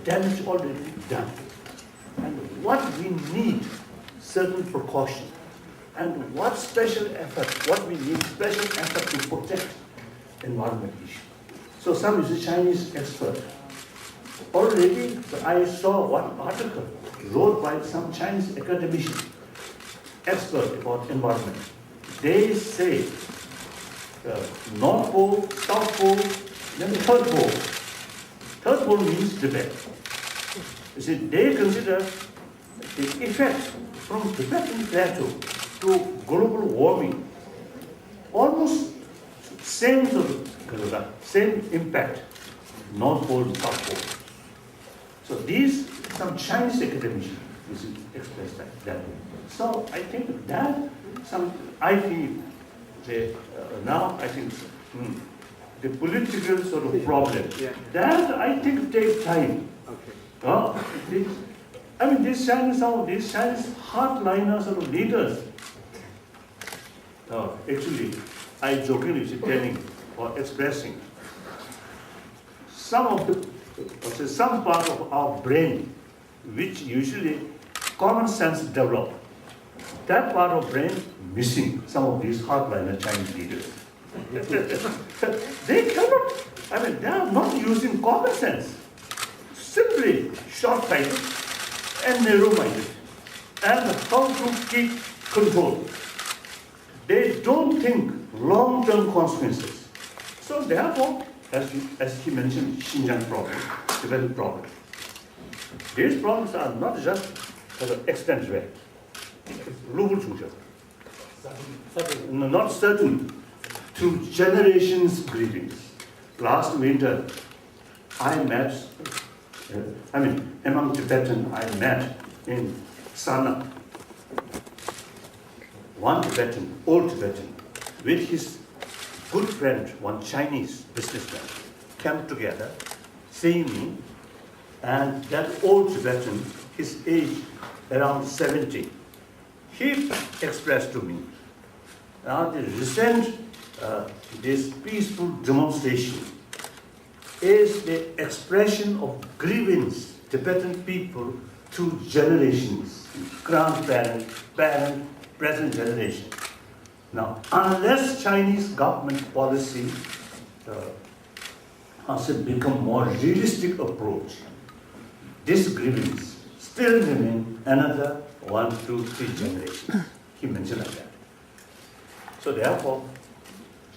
damage already done. And what we need, certain precaution. And what special effort, what we need special effort to protect environment issue. So some is a Chinese expert. Already I saw one article wrote by some Chinese academician, expert about environment. They say North Pole, South Pole, then the third pole. Third pole means Tibet. You see, they consider the effect from Tibetan plateau to global warming almost same sort of, same impact, North Pole and South Pole. So these, some Chinese academicians express that way. So I think that I feel now I think the political sort of problem, that I think takes time. Okay. I mean, these Chinese hardliners sort of leaders, actually, I jokingly telling or expressing some part of our brain, which usually common sense develop, that part of brain missing some of these hardliner Chinese leaders. They cannot, I mean, they are not using common sense, simply short-sighted and narrow-minded, and how to keep control. They don't think long-term consequences. So therefore, as he mentioned, Xinjiang problem, Tibetan problem. These problems are not just for the extent way. Not certain to generations greetings. Last winter, I met, among Tibetan, I met in Sana, one Tibetan, old Tibetan, with his good friend, one Chinese businessman, came together, seeing me, and that old Tibetan, his age around 70, he expressed to me, now the recent, this peaceful demonstration is the expression of grievance Tibetan people to generations, grandparents, parents, present generation. Now, unless Chinese government policy has become more realistic approach, this grievance still remain another 1, 2, 3 generations. He mentioned like that. So therefore,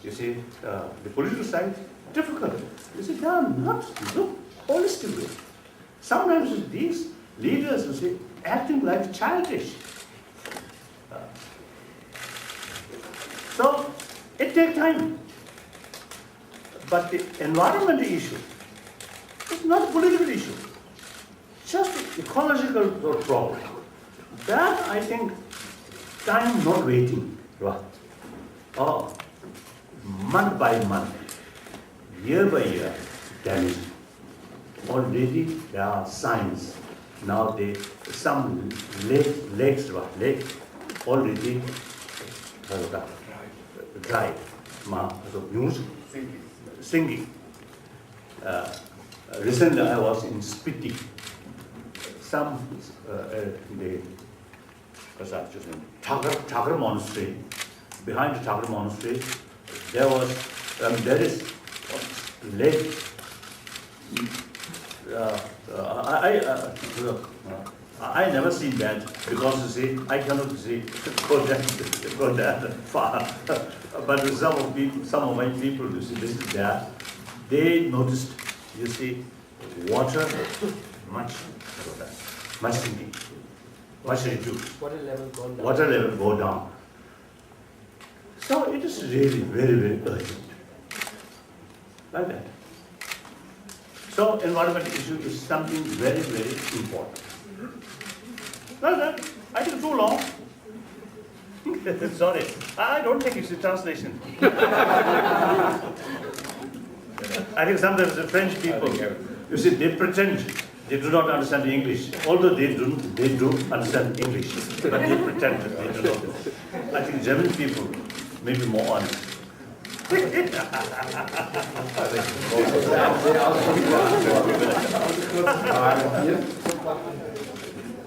you see, the political side, difficult. You see, they are not look holistically. Sometimes these leaders, you see, acting like childish. So it takes time. But the environmental issue is not a political issue, just ecological problem. That I think time not waiting, right? Oh, month by month, year by year, damage. Already there are signs. Now some lakes already dry, sinking. Recently I was in Spiti. Some the Thakur monastery. Behind the Thakur monastery, there is lake. I never seen that because you see I cannot go that far. But some of my people you see visited there, they noticed you see water much sinking, much reduced. Water level go down. So it is really very, very urgent. Like that. So environmental issue is something very, very important. Like that. I think too long. Sorry. I don't think it's a translation. I think sometimes the French people, you see, they pretend they do not understand English, although they do understand English, but they pretend that they do not. I think German people may be more honest.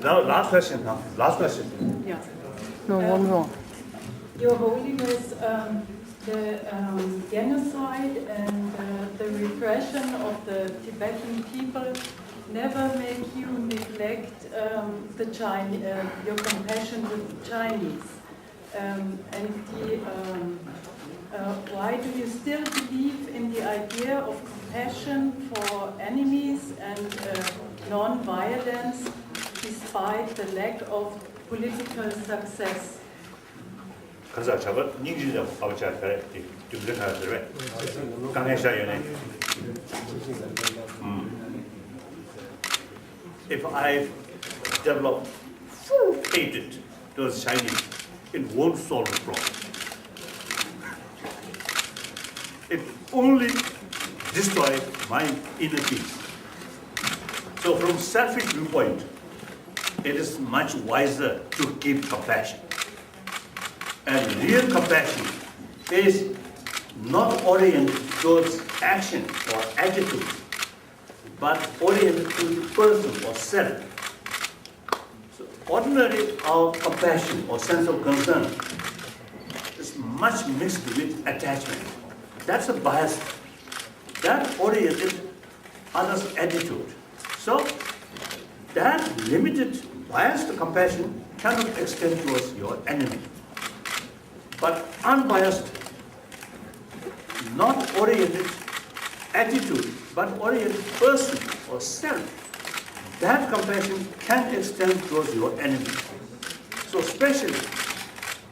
Now, last question. Huh? Last question. Yeah. No, one more. Your Holiness, the genocide and the repression of the Tibetan people never make you neglect your compassion with the Chinese. Why do you still believe in the idea of compassion for enemies and non-violence despite the lack of political success? If I develop full hatred towards Chinese, it won't solve the problem. It only destroys my inner peace. So from selfish viewpoint, it is much wiser to keep compassion. And real compassion is not oriented towards action or attitude, but oriented to person or self. So ordinarily, our compassion or sense of concern is much mixed with attachment. That's a bias. That oriented others' attitude. So that limited biased compassion cannot extend towards your enemy. But unbiased, not oriented attitude, but oriented person or self, that compassion can extend towards your enemy. So especially,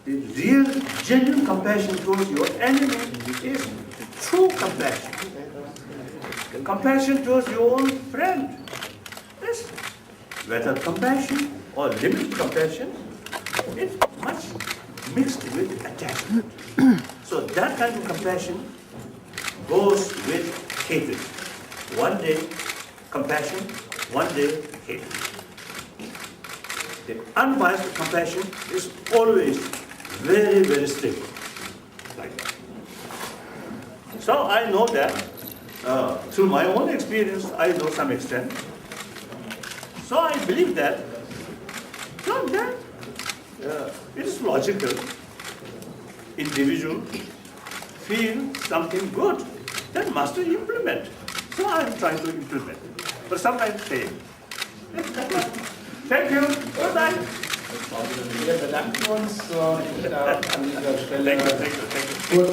the real, genuine compassion towards your enemy is true compassion. Compassion towards your own friend. Yes. Whether compassion or limited compassion, it's much mixed with attachment. So that kind of compassion goes with hatred. One day compassion, one day hatred. The unbiased compassion is always very, very stable. Like that. So I know that through my own experience, I know some extent. So I believe that, so that it is logical. Individual feel something good, then must implement. So I am trying to implement, but sometimes fail. Thank you. Good night. Wir bedanken uns an dieser Stelle. Thank you.